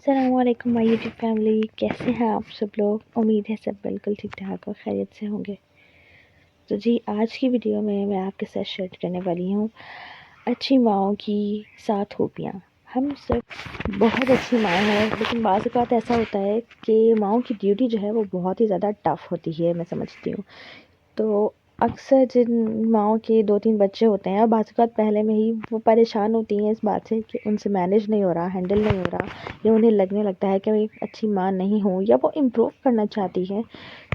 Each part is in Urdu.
السلام علیکم مائی یوٹیوب فیملی، کیسے ہیں آپ سب لوگ؟ امید ہے سب بالکل ٹھیک ٹھاک اور خیریت سے ہوں گے۔ تو جی آج کی ویڈیو میں آپ کے ساتھ شیئر کرنے والی ہوں اچھی ماؤں کی 7 خوبیاں۔ ہم سب بہت اچھی ماں ہیں، لیکن بعض اوقات ایسا ہوتا ہے کہ ماؤں کی ڈیوٹی جو ہے وہ بہت ہی زیادہ ٹف ہوتی ہے، میں سمجھتی ہوں۔ تو اکثر جن ماؤں کے 2-3 بچے ہوتے ہیں، بعض اوقات پہلے میں ہی وہ پریشان ہوتی ہیں اس بات سے کہ ان سے مینیج نہیں ہو رہا، ہینڈل نہیں ہو رہا، یا انہیں لگنے لگتا ہے کہ میں ایک اچھی ماں نہیں ہوں، یا وہ امپروو کرنا چاہتی ہیں۔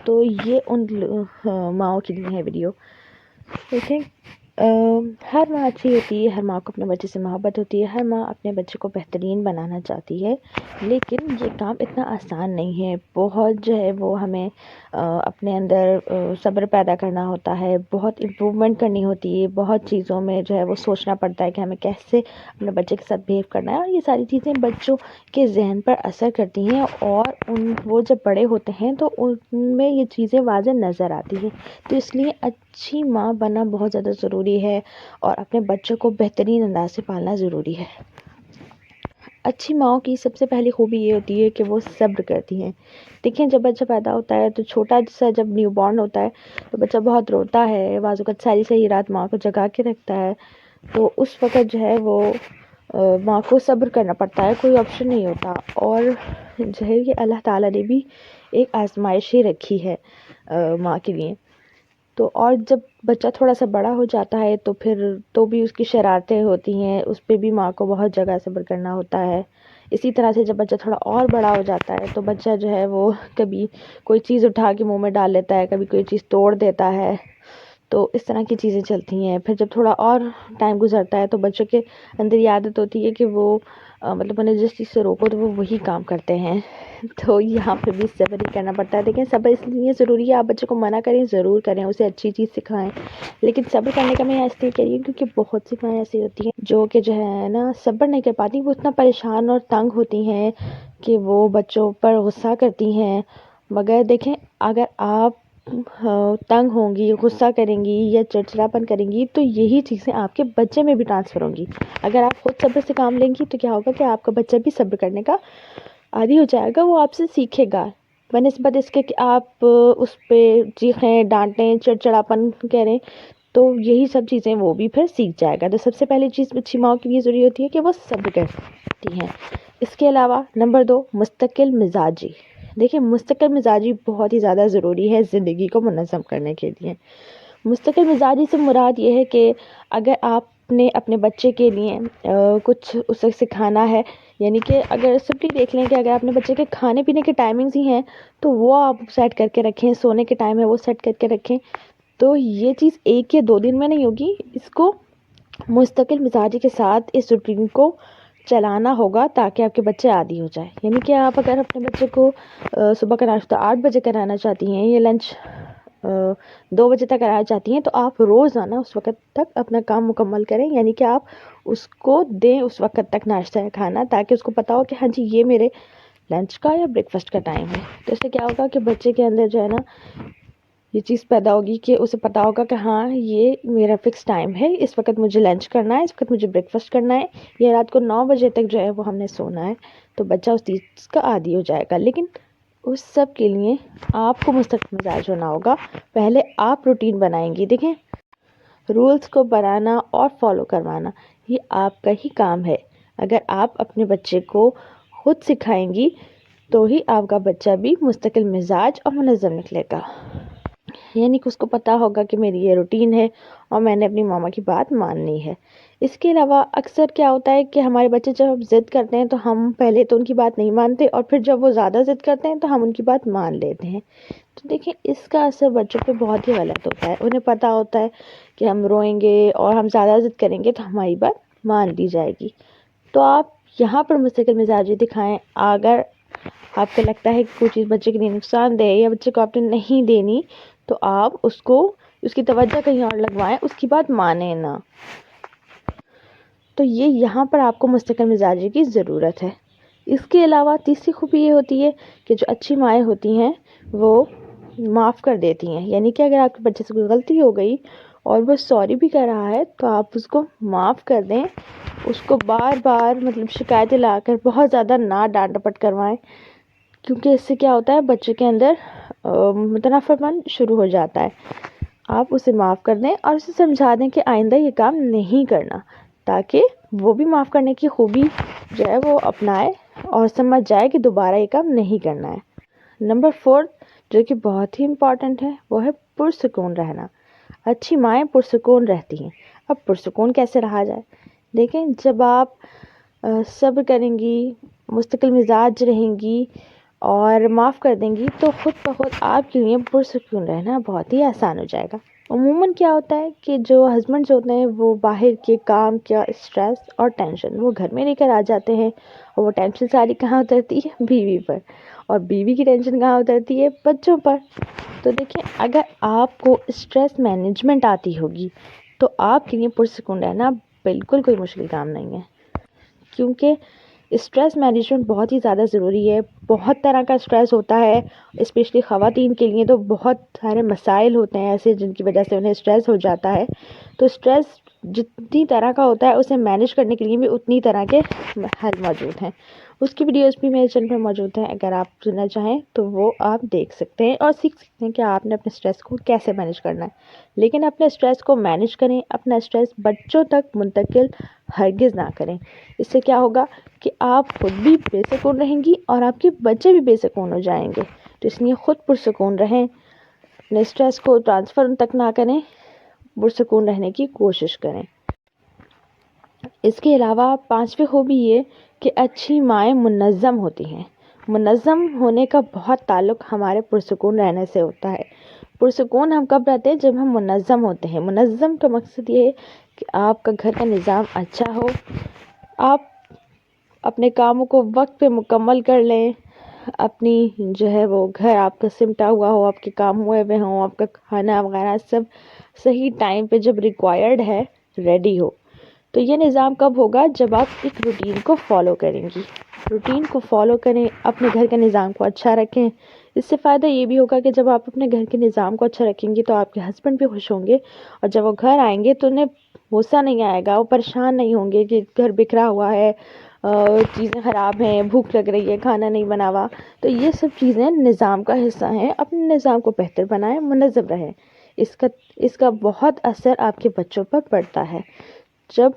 تو یہ ان ماؤں کے لیے ہے ویڈیو۔ دیکھیں، ہر ماں اچھی ہوتی ہے، ہر ماں کو اپنے بچے سے محبت ہوتی ہے، ہر ماں اپنے بچے کو بہترین بنانا چاہتی ہے، لیکن یہ کام اتنا آسان نہیں ہے۔ بہت جو ہے وہ ہمیں اپنے اندر صبر پیدا کرنا ہوتا ہے، بہت امپروومنٹ کرنی ہوتی ہے، بہت چیزوں میں جو ہے وہ سوچنا پڑتا ہے کہ ہمیں کیسے اپنے بچے کے ساتھ بیہیو کرنا ہے، اور یہ ساری چیزیں بچوں کے ذہن پر اثر کرتی ہیں، اور وہ جب بڑے ہوتے ہیں تو ان میں یہ چیزیں واضح نظر آتی ہیں۔ تو اس لیے اچھی ماں بننا بہت زیادہ ضروری ہے، اور اپنے بچوں کو بہترین انداز سے پالنا ضروری ہے۔ اچھی ماؤں کی سب سے پہلی خوبی یہ ہوتی ہے کہ وہ صبر کرتی ہیں۔ دیکھیں، جب بچہ پیدا ہوتا ہے تو چھوٹا سا جب نیو بورن ہوتا ہے تو بچہ بہت روتا ہے، بعض اوقات ساری رات ماں کو جگا کے رکھتا ہے، تو اس وقت جو ہے وہ ماں کو صبر کرنا پڑتا ہے، کوئی آپشن نہیں ہوتا۔ اور جو ہے یہ اللہ تعالیٰ نے بھی ایک آزمائش ہی رکھی ہے ماں کے لیے۔ تو اور جب بچہ تھوڑا سا بڑا ہو جاتا ہے تو پھر تو بھی اس کی شرارتیں ہوتی ہیں، اس پہ بھی ماں کو بہت جگہ صبر کرنا ہوتا ہے۔ اسی طرح سے جب بچہ تھوڑا اور بڑا ہو جاتا ہے تو بچہ جو ہے وہ کبھی کوئی چیز اٹھا کے منہ میں ڈال لیتا ہے، کبھی کوئی چیز توڑ دیتا ہے، تو اس طرح کی چیزیں چلتی ہیں۔ پھر جب تھوڑا اور ٹائم گزرتا ہے تو بچوں کے اندر یہ عادت ہوتی ہے کہ وہ مطلب انہیں جس چیز سے روکو تو وہ وہی کام کرتے ہیں، تو یہاں پہ بھی صبر ہی کرنا پڑتا ہے۔ دیکھیں، صبر اس لیے ضروری ہے، آپ بچے کو منع کریں ضرور کریں، اسے اچھی چیز سکھائیں، لیکن صبر کرنے کا میں اس لیے کہہ رہی ہوں کیونکہ بہت سی مائیں ایسی ہوتی ہیں جو کہ جو ہے نا صبر نہیں کر پاتی، وہ اتنا پریشان اور تنگ ہوتی ہیں کہ وہ بچوں پر غصہ کرتی ہیں۔ مگر دیکھیں، اگر آپ تنگ ہوں گی، غصہ کریں گی یا چڑچڑاپن کریں گی تو یہی چیزیں آپ کے بچے میں بھی ٹرانسفر ہوں گی۔ اگر آپ خود صبر سے کام لیں گی تو کیا ہوگا کہ آپ کا بچہ بھی صبر کرنے کا عادی ہو جائے گا، وہ آپ سے سیکھے گا، بنسبت اس کے کہ آپ اس پہ چیخیں، ڈانٹیں، چڑچڑاپن کریں، تو یہی سب چیزیں وہ بھی پھر سیکھ جائے گا۔ تو سب سے پہلی چیز اچھی ماں کے لیے ضروری ہوتی ہے کہ وہ صبر کرتی ہیں۔ اس کے علاوہ نمبر 2، مستقل مزاجی۔ دیکھیں، مستقل مزاجی بہت ہی زیادہ ضروری ہے زندگی کو منظم کرنے کے لیے۔ مستقل مزاجی سے مراد یہ ہے کہ اگر آپ نے اپنے بچے کے لیے کچھ اسے سکھانا ہے، یعنی کہ اگر سمپلی دیکھ لیں کہ اگر اپنے بچے کے کھانے پینے کے ٹائمنگز ہی ہیں تو وہ آپ سیٹ کر کے رکھیں، سونے کے ٹائم ہے وہ سیٹ کر کے رکھیں، تو یہ چیز 1 یا 2 دن میں نہیں ہوگی، اس کو مستقل مزاجی کے ساتھ اس روٹین کو چلانا ہوگا تاکہ آپ کے بچے عادی ہو جائے۔ یعنی کہ آپ اگر اپنے بچے کو صبح کا ناشتہ 8 بجے کرانا چاہتی ہیں یا لنچ 2 بجے تک کرانا چاہتی ہیں، تو آپ روزانہ اس وقت تک اپنا کام مکمل کریں، یعنی کہ آپ اس کو دیں اس وقت تک ناشتہ یا کھانا، تاکہ اس کو پتا ہو کہ ہاں جی یہ میرے لنچ کا یا بریک فاسٹ کا ٹائم ہے۔ تو اس سے کیا ہوگا کہ بچے کے اندر جو ہے نا یہ چیز پیدا ہوگی کہ اسے پتا ہوگا کہ ہاں یہ میرا فکس ٹائم ہے، اس وقت مجھے لنچ کرنا ہے، اس وقت مجھے بریک فاسٹ کرنا ہے، یا رات کو 9 بجے تک جو ہے وہ ہم نے سونا ہے، تو بچہ اس چیز کا عادی ہو جائے گا۔ لیکن اس سب کے لیے آپ کو مستقل مزاج ہونا ہوگا، پہلے آپ روٹین بنائیں گی۔ دیکھیں، رولز کو بنانا اور فالو کروانا یہ آپ کا ہی کام ہے۔ اگر آپ اپنے بچے کو خود سکھائیں گی تو ہی آپ کا بچہ بھی مستقل مزاج اور منظم نکلے گا، یعنی کہ اس کو پتا ہوگا کہ میری یہ روٹین ہے اور میں نے اپنی ماما کی بات ماننی ہے۔ اس کے علاوہ اکثر کیا ہوتا ہے کہ ہمارے بچے جب ضد کرتے ہیں تو ہم پہلے تو ان کی بات نہیں مانتے، اور پھر جب وہ زیادہ ضد کرتے ہیں تو ہم ان کی بات مان لیتے ہیں۔ تو دیکھیں، اس کا اثر بچوں پہ بہت ہی غلط ہوتا ہے۔ انہیں پتا ہوتا ہے کہ ہم روئیں گے اور ہم زیادہ ضد کریں گے تو ہماری بات مان لی جائے گی۔ تو آپ یہاں پر مستقل مزاجی دکھائیں۔ اگر آپ کو لگتا ہے کہ کوئی چیز بچے کے لیے نقصان دہ یا بچے کو آپ نے نہیں دینی، تو آپ اس کی توجہ کہیں اور لگوائیں، اس کی بات مانیں نہ۔ تو یہاں پر آپ کو مستقل مزاجی کی ضرورت ہے۔ اس کے علاوہ تیسری خوبی یہ ہوتی ہے کہ جو اچھی مائیں ہوتی ہیں وہ معاف کر دیتی ہیں، یعنی کہ اگر آپ کے بچے سے کوئی غلطی ہو گئی اور وہ سوری بھی کر رہا ہے تو آپ اس کو معاف کر دیں، اس کو بار بار مطلب شکایتیں لا کر بہت زیادہ نہ ڈانٹ ڈپٹ کروائیں، کیونکہ اس سے کیا ہوتا ہے بچے کے اندر متنفر پن شروع ہو جاتا ہے۔ آپ اسے معاف کر دیں اور اسے سمجھا دیں کہ آئندہ یہ کام نہیں کرنا، تاکہ وہ بھی معاف کرنے کی خوبی جو ہے وہ اپنائے اور سمجھ جائے کہ دوبارہ یہ کام نہیں کرنا ہے۔ نمبر 4 جو کہ بہت ہی امپورٹنٹ ہے وہ ہے پرسکون رہنا۔ اچھی مائیں پرسکون رہتی ہیں۔ اب پرسکون کیسے رہا جائے؟ دیکھیں، جب آپ صبر کریں گی، مستقل مزاج رہیں گی اور معاف کر دیں گی تو خود بخود آپ کے لیے پرسکون رہنا بہت ہی آسان ہو جائے گا۔ عموماً کیا ہوتا ہے کہ جو ہسبینڈز ہوتے ہیں وہ باہر کے کام کا اسٹریس اور ٹینشن وہ گھر میں لے کر آ جاتے ہیں، اور وہ ٹینشن ساری کہاں اترتی ہے؟ بیوی پر، اور بیوی کی ٹینشن کہاں اترتی ہے؟ بچوں پر۔ تو دیکھیں، اگر آپ کو اسٹریس مینجمنٹ آتی ہوگی تو آپ کے لیے پرسکون رہنا بالکل کوئی مشکل کام نہیں ہے، کیونکہ اسٹریس مینجمنٹ بہت ہی زیادہ ضروری ہے۔ بہت طرح کا اسٹریس ہوتا ہے، اسپیشلی خواتین کے لیے تو بہت سارے مسائل ہوتے ہیں ایسے جن کی وجہ سے انہیں اسٹریس ہو جاتا ہے۔ تو اسٹریس جتنی طرح کا ہوتا ہے اسے مینیج کرنے کے لیے بھی اتنی طرح کے حل موجود ہیں۔ اس کی ویڈیوز بھی میرے چینل پر موجود ہیں، اگر آپ سننا چاہیں تو وہ آپ دیکھ سکتے ہیں اور سیکھ سکتے ہیں کہ آپ نے اپنے اسٹریس کو کیسے مینیج کرنا ہے۔ لیکن اپنے اسٹریس کو مینیج کریں، اپنا اسٹریس بچوں تک منتقل ہرگز نہ کریں۔ اس سے کیا ہوگا کہ آپ خود بھی بے سکون رہیں گی اور آپ کے بچے بھی بے سکون ہو جائیں گے۔ تو اس لیے خود پرسکون رہیں، اپنے اسٹریس کو ٹرانسفر تک نہ کریں، پرسکون رہنے کی کوشش کریں۔ اس کے علاوہ 5ویں خوبی یہ کہ اچھی مائیں منظم ہوتی ہیں۔ منظم ہونے کا بہت تعلق ہمارے پرسکون رہنے سے ہوتا ہے۔ پرسکون ہم کب رہتے ہیں؟ جب ہم منظم ہوتے ہیں۔ منظم کا مقصد یہ ہے کہ آپ کا گھر کا نظام اچھا ہو، آپ اپنے کاموں کو وقت پہ مکمل کر لیں، اپنی جو ہے وہ گھر آپ کا سمٹا ہوا ہو، آپ کے کام ہوئے ہوئے ہوں، آپ کا کھانا وغیرہ سب صحیح ٹائم پہ جب ریکوائرڈ ہے ریڈی ہو۔ تو یہ نظام کب ہوگا؟ جب آپ ایک روٹین کو فالو کریں گی۔ روٹین کو فالو کریں، اپنے گھر کے نظام کو اچھا رکھیں۔ اس سے فائدہ یہ بھی ہوگا کہ جب آپ اپنے گھر کے نظام کو اچھا رکھیں گی تو آپ کے ہسبینڈ بھی خوش ہوں گے، اور جب وہ گھر آئیں گے تو انہیں غصہ نہیں آئے گا، وہ پریشان نہیں ہوں گے کہ گھر بکھرا ہوا ہے، چیزیں خراب ہیں، بھوک لگ رہی ہے، کھانا نہیں بنا ہوا۔ تو یہ سب چیزیں نظام کا حصہ ہیں۔ اپنے نظام کو بہتر بنائیں، منظم رہیں۔ اس کا بہت اثر آپ کے بچوں پر پڑتا ہے۔ جب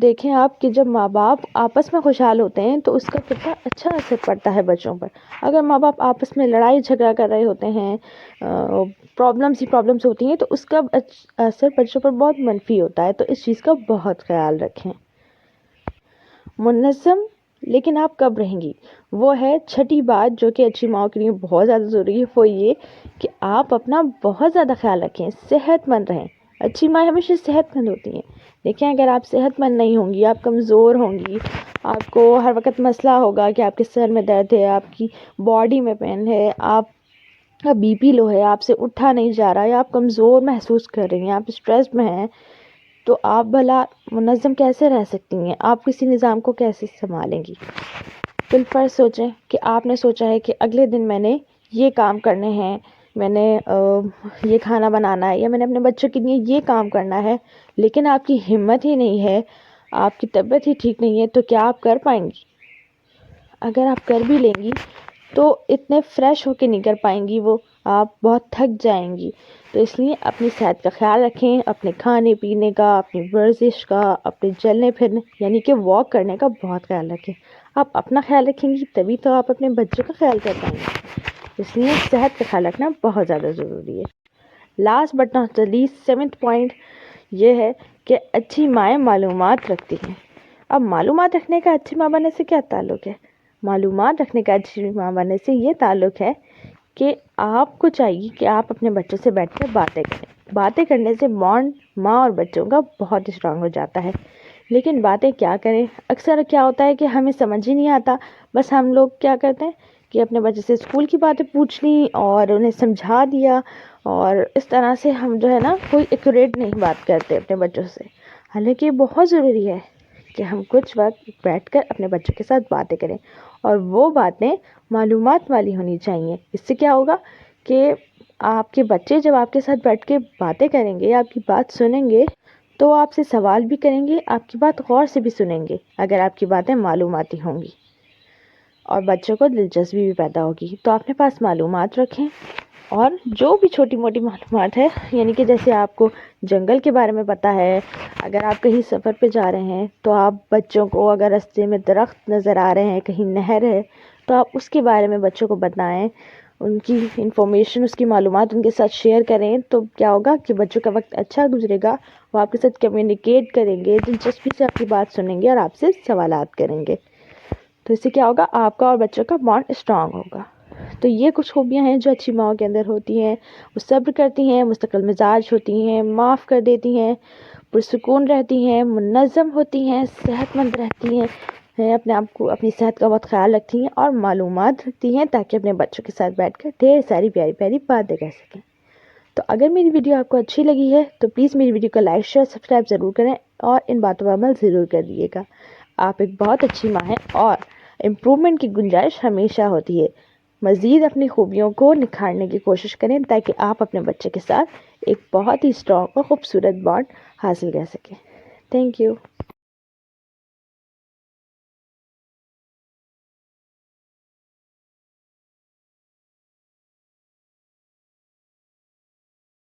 دیکھیں آپ کہ جب ماں باپ آپس میں خوشحال ہوتے ہیں تو اس کا کتنا اچھا اثر پڑتا ہے بچوں پر۔ اگر ماں باپ آپس میں لڑائی جھگڑا کر رہے ہوتے ہیں، پرابلمس ہوتی ہیں، تو اس کا اثر بچوں پر بہت منفی ہوتا ہے۔ تو اس چیز کا بہت خیال رکھیں۔ منظم لیکن آپ کب رہیں گی؟ وہ ہے 6ٹھی بات جو کہ اچھی ماؤں کے لیے بہت زیادہ ضروری ہے، وہ یہ کہ آپ اپنا بہت زیادہ خیال رکھیں، صحت مند رہیں۔ اچھی مائیں ہمیشہ صحت مند ہوتی ہیں۔ دیکھیں، اگر آپ صحت مند نہیں ہوں گی، آپ کمزور ہوں گی، آپ کو ہر وقت مسئلہ ہوگا کہ آپ کے سر میں درد ہے، آپ کی باڈی میں پین ہے، آپ کا بی پی لو ہے، آپ سے اٹھا نہیں جا رہا، یا آپ کمزور محسوس کر رہی ہیں، آپ اسٹریس میں ہیں، تو آپ بھلا منظم کیسے رہ سکتی ہیں؟ آپ کسی نظام کو کیسے سنبھالیں گی؟ بالفرض سوچیں کہ آپ نے سوچا ہے کہ اگلے دن میں نے یہ کام کرنے ہیں، میں نے یہ کھانا بنانا ہے، یا میں نے اپنے بچوں کے لیے یہ کام کرنا ہے، لیکن آپ کی ہمت ہی نہیں ہے، آپ کی طبیعت ہی ٹھیک نہیں ہے، تو کیا آپ کر پائیں گی؟ اگر آپ کر بھی لیں گی تو اتنے فریش ہو کے نہیں کر پائیں گی، وہ آپ بہت تھک جائیں گی۔ تو اس لیے اپنی صحت کا خیال رکھیں، اپنے کھانے پینے کا، اپنی ورزش کا، اپنے چلنے پھرنے یعنی کہ واک کرنے کا بہت خیال رکھیں۔ آپ اپنا خیال رکھیں گی تبھی تو آپ اپنے بچوں کا خیال کر پائیں گے۔ اس لیے صحت کا خیال رکھنا بہت زیادہ ضروری ہے۔ Last but not least 7th point یہ ہے کہ اچھی مائیں معلومات رکھتی ہیں۔ اب معلومات رکھنے کا اچھی ماں بننے سے کیا تعلق ہے؟ معلومات رکھنے کا اچھی ماں بننے سے یہ تعلق ہے کہ آپ کو چاہیے کہ آپ اپنے بچوں سے بیٹھ کر باتیں کریں۔ باتیں کرنے سے بانڈ ماں اور بچوں کا بہت اسٹرانگ ہو جاتا ہے۔ لیکن باتیں کیا کریں؟ اکثر کیا ہوتا ہے کہ ہمیں سمجھ ہی نہیں آتا، بس ہم لوگ کیا کرتے ہیں کہ اپنے بچے سے اسکول کی باتیں پوچھ لیں اور انہیں سمجھا دیا، اور اس طرح سے ہم جو ہے نا کوئی ایکوریٹ نہیں بات کرتے اپنے بچوں سے۔ حالانکہ یہ بہت ضروری ہے کہ ہم کچھ وقت بیٹھ کر اپنے بچوں کے ساتھ باتیں کریں، اور وہ باتیں معلومات والی ہونی چاہیے۔ اس سے کیا ہوگا کہ آپ کے بچے جب آپ کے ساتھ بیٹھ کے باتیں کریں گے، آپ کی بات سنیں گے، تو آپ سے سوال بھی کریں گے، آپ کی بات غور سے بھی سنیں گے اگر آپ کی باتیں معلوماتی ہوں گی، اور بچوں کو دلچسپی بھی پیدا ہوگی۔ تو اپنے پاس معلومات رکھیں، اور جو بھی چھوٹی موٹی معلومات ہے، یعنی کہ جیسے آپ کو جنگل کے بارے میں پتہ ہے، اگر آپ کہیں سفر پہ جا رہے ہیں تو آپ بچوں کو، اگر راستے میں درخت نظر آ رہے ہیں، کہیں نہر ہے، تو آپ اس کے بارے میں بچوں کو بتائیں، ان کی انفارمیشن، اس کی معلومات ان کے ساتھ شیئر کریں۔ تو کیا ہوگا کہ بچوں کا وقت اچھا گزرے گا، وہ آپ کے ساتھ کمیونیکیٹ کریں گے، دلچسپی سے آپ کی بات سنیں گے اور آپ سے سوالات کریں گے۔ تو اس سے کیا ہوگا، آپ کا اور بچوں کا بانڈ اسٹرانگ ہوگا۔ تو یہ کچھ خوبیاں ہیں جو اچھی ماؤں کے اندر ہوتی ہیں۔ وہ صبر کرتی ہیں، مستقل مزاج ہوتی ہیں، معاف کر دیتی ہیں، پرسکون رہتی ہیں، منظم ہوتی ہیں، صحت مند رہتی ہیں، اپنے آپ کو، اپنی صحت کا بہت خیال رکھتی ہیں، اور معلومات رکھتی ہیں تاکہ اپنے بچوں کے ساتھ بیٹھ کر ڈھیر ساری پیاری پیاری باتیں کر سکیں۔ تو اگر میری ویڈیو آپ کو اچھی لگی ہے تو پلیز میری ویڈیو کو لائک، شیئر، سبسکرائب ضرور کریں، اور ان باتوں پر عمل ضرور کر دیجیے گا۔ آپ ایک بہت اچھی ماں ہیں، اور امپرومنٹ کی گنجائش ہمیشہ ہوتی ہے۔ مزید اپنی خوبیوں کو نکھارنے کی کوشش کریں تاکہ آپ اپنے بچے کے ساتھ ایک بہت ہی اسٹرانگ اور خوبصورت بانڈ حاصل کر سکیں۔ Thank you.